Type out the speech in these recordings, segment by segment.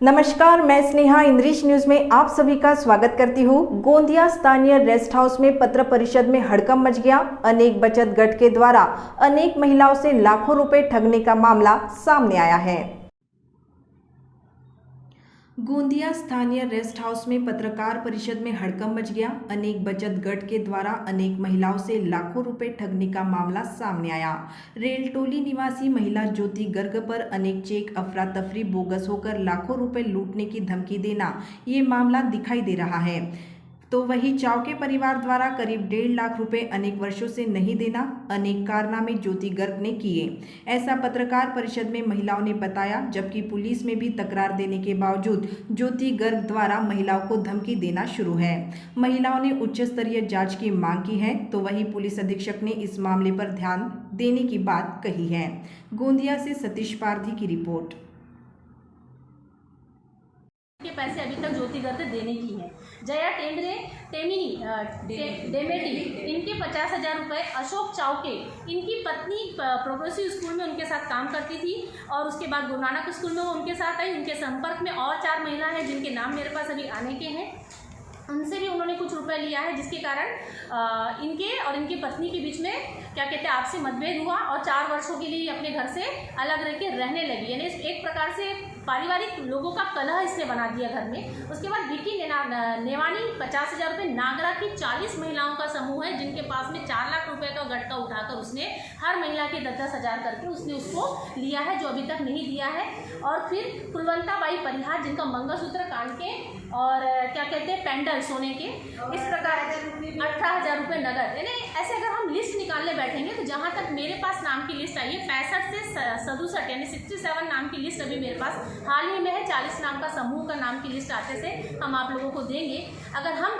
नमस्कार, मैं स्नेहा इंद्रिश न्यूज में आप सभी का स्वागत करती हूँ। गोंदिया स्थानीय रेस्ट हाउस में पत्र परिषद में हड़कंप मच गया। अनेक बचत गट के द्वारा अनेक महिलाओं से लाखों रुपए ठगने का मामला सामने आया है। गोंदिया स्थानीय रेस्ट हाउस में पत्रकार परिषद में हड़कंप मच गया। अनेक बचत गट के द्वारा अनेक महिलाओं से लाखों रुपए ठगने का मामला सामने आया। रेलटोली निवासी महिला ज्योति गर्ग पर अनेक चेक अफरा तफरी बोगस होकर लाखों रुपए लूटने की धमकी देना, ये मामला दिखाई दे रहा है। तो वही चावके परिवार द्वारा करीब 1.5 लाख रुपए अनेक वर्षों से नहीं देना, अनेक कारनामे ज्योति गर्ग ने किए, ऐसा पत्रकार परिषद में महिलाओं ने बताया। जबकि पुलिस में भी तकरार देने के बावजूद ज्योति गर्ग द्वारा महिलाओं को धमकी देना शुरू है। महिलाओं ने उच्च स्तरीय जांच की मांग की है। तो वही पुलिस अधीक्षक ने इस मामले पर ध्यान देने की बात कही है। गोंदिया से सतीश पारधी की रिपोर्ट। के पैसे अभी तक ज्योति गर्ग देने की है। जया डेमेटी इनके 50,000 रुपये, अशोक चावके इनकी पत्नी प्रोग्रेसिव स्कूल में उनके साथ काम करती थी और उसके बाद गुरु नानक स्कूल में वो उनके साथ आई। उनके संपर्क में और 4 महिला हैं जिनके नाम मेरे पास अभी आने के हैं। उनसे भी उन्होंने कुछ रुपए लिया है, जिसके कारण इनके और इनकी पत्नी के बीच में क्या कहते हैं आपसी मतभेद हुआ और 4 वर्षों के लिए अपने घर से अलग रह के रहने लगी। यानी एक प्रकार से पारिवारिक लोगों का कलह इसने बना दिया घर में। उसके बाद विकी नेवानी 50,000 रुपये, नागरा की 40 महिलाओं का समूह है जिनके पास में 4 लाख रुपए का गटका उठाकर उसने हर महिला के 10-10 हज़ार करके उसने उसको लिया है, जो अभी तक नहीं दिया है। और फिर कुलवंता बाई परिहार जिनका मंगलसूत्र कान के और क्या कहते हैं पेंडल सोने के, इस प्रकार 18,000 रुपये नगद। यानी ऐसे अगर हम लिस्ट निकालने बैठेंगे तो जहाँ तक मेरे पास नाम की लिस्ट आई है 65 से 67 यानी 67 नाम की लिस्ट अभी मेरे पास हाल ही में है। 40 नाम का समूह का नाम की लिस्ट आते से हम आप लोगों को देंगे। अगर हम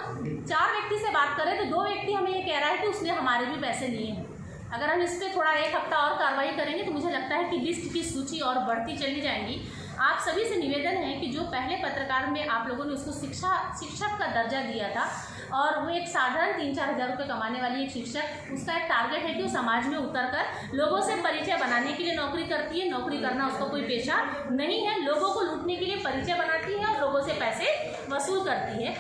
4 व्यक्ति से बात करें तो 2 व्यक्ति हमें ये कह रहा है कि उसने हमारे भी पैसे लिए हैं। अगर हम इस पर थोड़ा 1 हफ्ता और कार्रवाई करेंगे तो मुझे लगता है कि लिस्ट की सूची और बढ़ती चली जाएंगी। आप सभी से निवेदन है कि जो पहले पत्रकार में आप लोगों ने उसको शिक्षक का दर्जा दिया था और वो एक साधारण 3-4 हज़ार रुपये कमाने वाली एक शिक्षक, उसका एक टारगेट है कि वो समाज में उतरकर लोगों से परिचय बनाने के लिए नौकरी करती है। नौकरी करना उसका कोई पेशा नहीं है, लोगों को लूटने के लिए परिचय बनाती है और लोगों से पैसे वसूल करती है।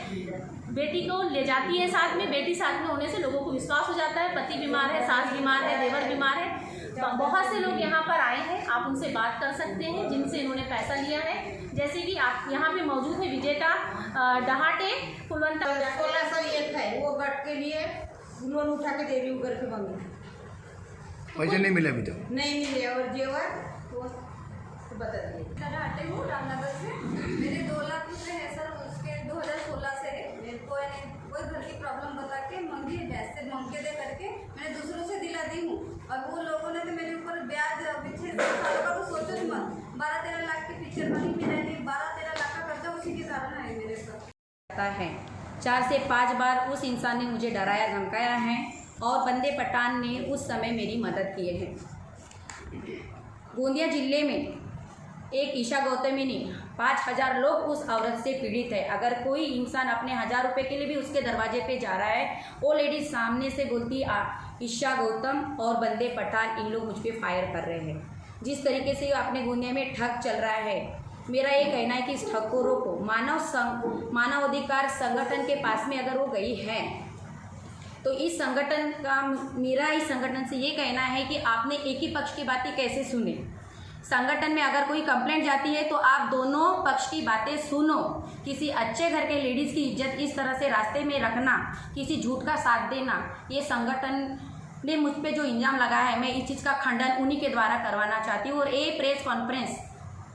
बेटी को ले जाती है साथ में, बेटी साथ में होने से लोगों को विश्वास हो जाता है। पति बीमार है, सास बीमार है, देवर बीमार है। बहुत से लोग यहाँ पर आए हैं, आप उनसे बात कर सकते हैं जिनसे इन्होंने पैसा लिया है। जैसे कि आप यहाँ पे मौजूद है विजेता डहाटे कुलवंता 1601 है, वो गट के लिए लोन उठा के दे रही हूँ घर के बंगले। पैसे नहीं मिले अभी तक? नहीं मिले। और जेवर वो बता दिए। डहाटे हूँ रामनगर से। मेरे 2 लाख रुपये है सर, उसके 2016 से मेरे को कोई घर की प्रॉब्लम बता के मंगी पैसे मंगे दे करके मैंने दूसरों से दिला दी हूँ। और वो लोगों ने तो मेरे ऊपर ब्याज पीछे सालों का तो सोचो ही मत, 12-13 लाख की पिक्चर बनी मेरे 12-13 लाख का कर्जा उसी के कारण है मेरे पर। है 4 से 5 बार उस इंसान ने मुझे डराया धमकाया है और बंदे पठान ने उस समय मेरी मदद किए हैं। गोंदिया जिले में एक ईशा गौतमी ने 5,000 लोग उस औरत से पीड़ित है। अगर कोई इंसान अपने 1,000 रुपये के लिए भी उसके दरवाजे पे जा रहा है, वो लेडीज सामने से बोलती ईशा गौतम और बंदे पठान इन लोग मुझ पर फायर कर रहे हैं। जिस तरीके से अपने गोंदिया में ठग चल रहा है, मेरा ये कहना है कि इस ठग को रोको। मानवाधिकार संगठन के पास में अगर वो गई है तो इस संगठन का मेरा इस संगठन से ये कहना है कि आपने एक ही पक्ष की बातें कैसे सुने। संगठन में अगर कोई कंप्लेंट जाती है तो आप दोनों पक्ष की बातें सुनो। किसी अच्छे घर के लेडीज़ की इज्जत इस तरह से रास्ते में रखना, किसी झूठ का साथ देना, ये संगठन ने मुझ पे जो इल्ज़ाम लगाया है, मैं इस चीज़ का खंडन उन्हीं के द्वारा करवाना चाहती हूँ। और ये प्रेस कॉन्फ्रेंस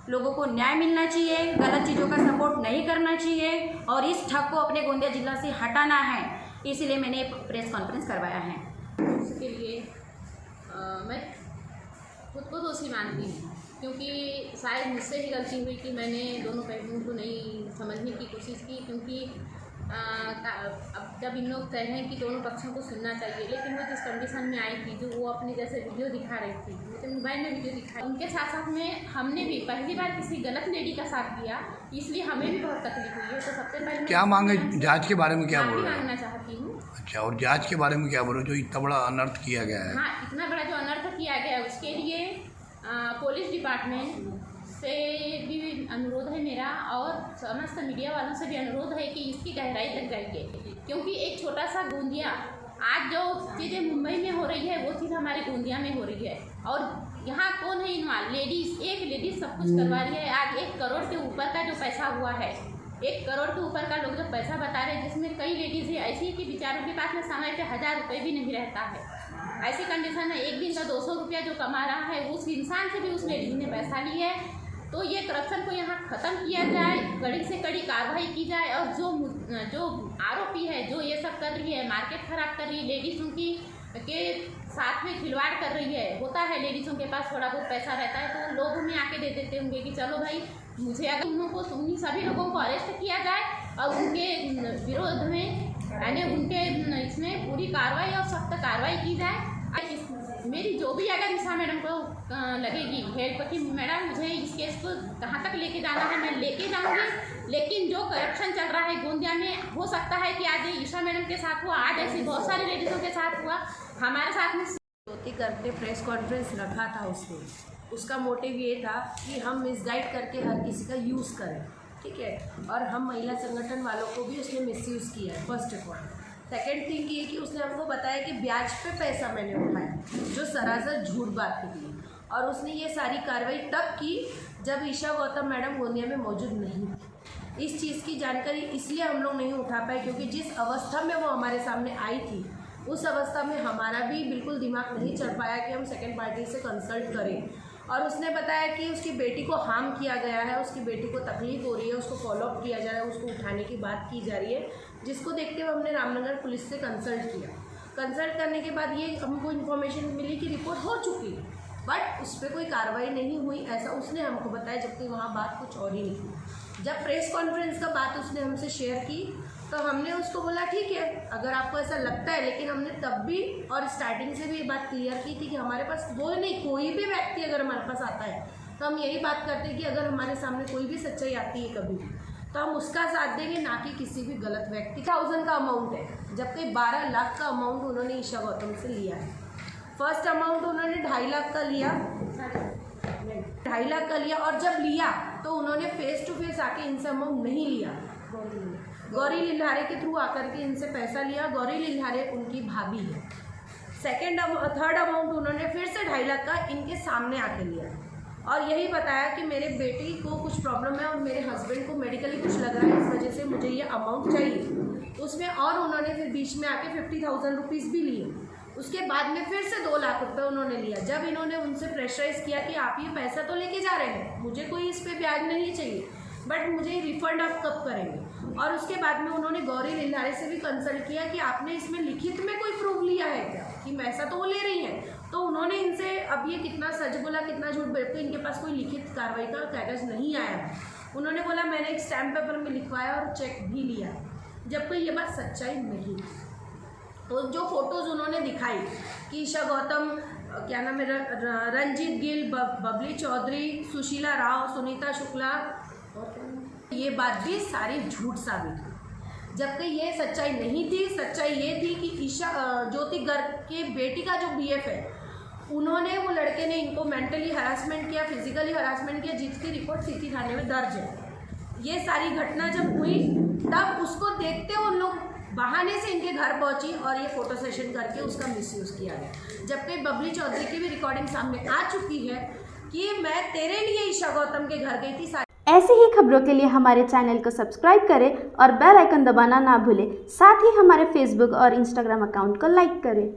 लोगों को न्याय मिलना चाहिए, गलत चीज़ों का सपोर्ट नहीं करना चाहिए और इस ठग को अपने गोंदिया जिला से हटाना है। इसीलिए मैंने प्रेस कॉन्फ्रेंस करवाया है। उसके लिए मैं खुद को दोषी मानती हूँ, क्योंकि शायद मुझसे ही गलती हुई कि मैंने दोनों पहलुओं को नहीं समझने की कोशिश की। क्योंकि अब जब इन लोग कह रहे हैं कि दोनों पक्षों को सुनना चाहिए, लेकिन वो जिस कंडीशन में आई थी, जो वो अपने जैसे वीडियो दिखा रही थी, तो मोबाइल में वीडियो दिखा, उनके साथ साथ में हमने भी पहली बार किसी गलत लेडी का साथ दिया, इसलिए हमें भी बहुत तकलीफ हुई है। तो सबसे पहले क्या मांगे जांच के बारे में, क्या बोल रहे हैं? मांगना चाहती हूँ। अच्छा, और जांच के बारे में क्या बोल रहे हो, जो इतना बड़ा अनर्थ किया गया है? हाँ, इतना बड़ा जो अनर्थ किया गया है उसके लिए पुलिस डिपार्टमेंट से भी अनुरोध है मेरा और समस्त मीडिया वालों से भी अनुरोध है कि इसकी गहराई तक जाइए, क्योंकि एक छोटा सा गोंदिया आज जो चीज़ें मुंबई में हो रही है वो चीज़ हमारे गोंदिया में हो रही है। और यहाँ कौन है इन्वॉल्व? लेडीज़, एक लेडीज़ सब कुछ करवा रही है। आज 1 करोड़ के ऊपर का जो पैसा हुआ है, 1 करोड़ के ऊपर का लोग जो पैसा बता रहे हैं, जिसमें कई लेडीज़ है ऐसी कि बेचारों के पास में समय पे 1000 रुपये भी नहीं रहता है। ऐसी कंडीशन है, एक दिन का 200 रुपया जो कमा रहा है उस इंसान से भी उस लेडीज़ ने पैसा लिया है। तो ये करप्शन को यहाँ ख़त्म किया जाए, कड़ी से कड़ी कार्रवाई की जाए और जो आरोपी है, जो ये सब कर रही है, मार्केट ख़राब कर रही है, लेडीज़ों की के साथ में खिलवाड़ कर रही है। होता है लेडीज़ों के पास थोड़ा बहुत पैसा रहता है तो लोगों में आके दे देते होंगे कि चलो भाई मुझे, अगर उन्हीं सभी लोगों को अरेस्ट किया जाए और उनके विरोध में यानी उनके इसमें पूरी कार्रवाई और सख्त कार्रवाई की जाए। मेरी जो भी अगर ईशा मैडम को लगेगी हेल्प कि मैडम मुझे इस केस को कहाँ तक लेके जाना है, मैं लेके जाऊँगी। लेकिन जो करप्शन चल रहा है गोंदिया में, हो सकता है कि आज ईशा मैडम के साथ हुआ, आज ऐसी बहुत सारी लेडीज़ों के साथ हुआ, हमारे साथ में। ज्योति गर्ग ने प्रेस कॉन्फ्रेंस रखा था उसने, उसका मोटिव ये था कि हम मिसगाइड करके हर किसी का यूज़ करें, ठीक है, और हम महिला संगठन वालों को भी उसने मिसयूज़ किया है, first of all. Second thing ये कि उसने हमको बताया कि ब्याज पे पैसा मैंने उठाया, जो सरासर झूठ बात निकली। और उसने ये सारी कार्रवाई तब की जब ईशा गौतम मैडम गोंदिया में मौजूद नहीं थी। इस चीज़ की जानकारी इसलिए हम लोग नहीं उठा पाए क्योंकि जिस अवस्था में वो हमारे सामने आई थी उस अवस्था में हमारा भी बिल्कुल दिमाग नहीं चढ़ पाया कि हम सेकेंड पार्टी से कंसल्ट करें। और उसने बताया कि उसकी बेटी को हार्म किया गया है, उसकी बेटी को तकलीफ हो रही है, उसको फॉलोअप किया जा रहा है, उसको उठाने की बात की जा रही है, जिसको देखते हुए हमने रामनगर पुलिस से कंसल्ट किया। कंसल्ट करने के बाद ये हमको इन्फॉर्मेशन मिली कि रिपोर्ट हो चुकी है, बट उस पर कोई कार्रवाई नहीं हुई, ऐसा उसने हमको बताया, जबकि वहाँ बात कुछ और ही नहीं थी। जब प्रेस कॉन्फ्रेंस का बात उसने हमसे शेयर की तो हमने उसको बोला ठीक है अगर आपको ऐसा लगता है, लेकिन हमने तब भी और स्टार्टिंग से भी ये बात क्लियर की थी कि हमारे पास वो नहीं, कोई भी व्यक्ति अगर हमारे पास आता है तो हम यही बात करते हैं कि अगर हमारे सामने कोई भी सच्चाई आती है कभी भी तो हम उसका साथ देंगे, ना कि किसी भी गलत व्यक्ति। 1000 का अमाउंट है, जबकि 12 लाख का अमाउंट उन्होंने ईशा गौतम से लिया है। फर्स्ट अमाउंट उन्होंने 2.5 लाख का लिया, 2.5 लाख का लिया, और जब लिया तो उन्होंने फेस टू फेस आके इनसे अमाउंट नहीं लिया, गौरी लिल्हारे के थ्रू आकर के इनसे पैसा लिया। गौरी लिल्हारे उनकी भाभी है। थर्ड अमाउंट उन्होंने फिर से 2.5 लाख का इनके सामने आके लिया और यही बताया कि मेरे बेटी को कुछ प्रॉब्लम है और मेरे हस्बैंड को मेडिकली कुछ लग रहा है, इस वजह से मुझे ये अमाउंट चाहिए। उसमें और उन्होंने फिर बीच में आके 50,000 रुपीज़ भी लिए। उसके बाद में फिर से 2 लाख रुपए उन्होंने लिया। जब इन्होंने उनसे प्रेशराइज किया कि आप ये पैसा तो लेके जा रहे हैं, मुझे कोई इस पर ब्याज नहीं चाहिए, बट मुझे रिफ़ंड आप कब करेंगे। और उसके बाद में उन्होंने गौरी लिल्हारे से भी कंसल्ट किया कि आपने इसमें लिखित में कोई प्रूफ लिया है क्या कि पैसा तो वो ले रही हैं। तो उन्होंने इनसे, अब ये कितना सच बोला कितना झूठ बोला, तो इनके पास कोई लिखित कार्रवाई का कागज नहीं आया है। उन्होंने बोला मैंने एक स्टैम्प पेपर में लिखवाया और चेक भी लिया, जबकि ये बात सच्चाई नहीं। तो जो फोटोज़ उन्होंने दिखाई कि ईशा गौतम, क्या नाम है, रंजीत गिल, बबली चौधरी, सुशीला राव, सुनीता शुक्ला, ये बात भी सारी झूठ साबित हुई, जबकि ये सच्चाई नहीं थी। सच्चाई ये थी कि ईशा ज्योति गर्ग के बेटी का जो बीएफ है, उन्होंने, वो लड़के ने इनको मेंटली हरासमेंट किया, फिजिकली हरासमेंट किया, जिसकी रिपोर्ट सिटी थाने में दर्ज है। ये सारी घटना जब हुई तब उसको देखते हुए उन लोग बहाने से इनके घर पहुंची और ये फोटो सेशन करके उसका मिसयूज़ किया गया। जबकि बबली चौधरी की भी रिकॉर्डिंग सामने आ चुकी है कि मैं तेरे लिए ईशा गौतम के घर गई थी। ऐसी ही खबरों के लिए हमारे चैनल को सब्सक्राइब करें और बेल आइकन दबाना ना भूलें। साथ ही हमारे फेसबुक और इंस्टाग्राम अकाउंट को लाइक करें।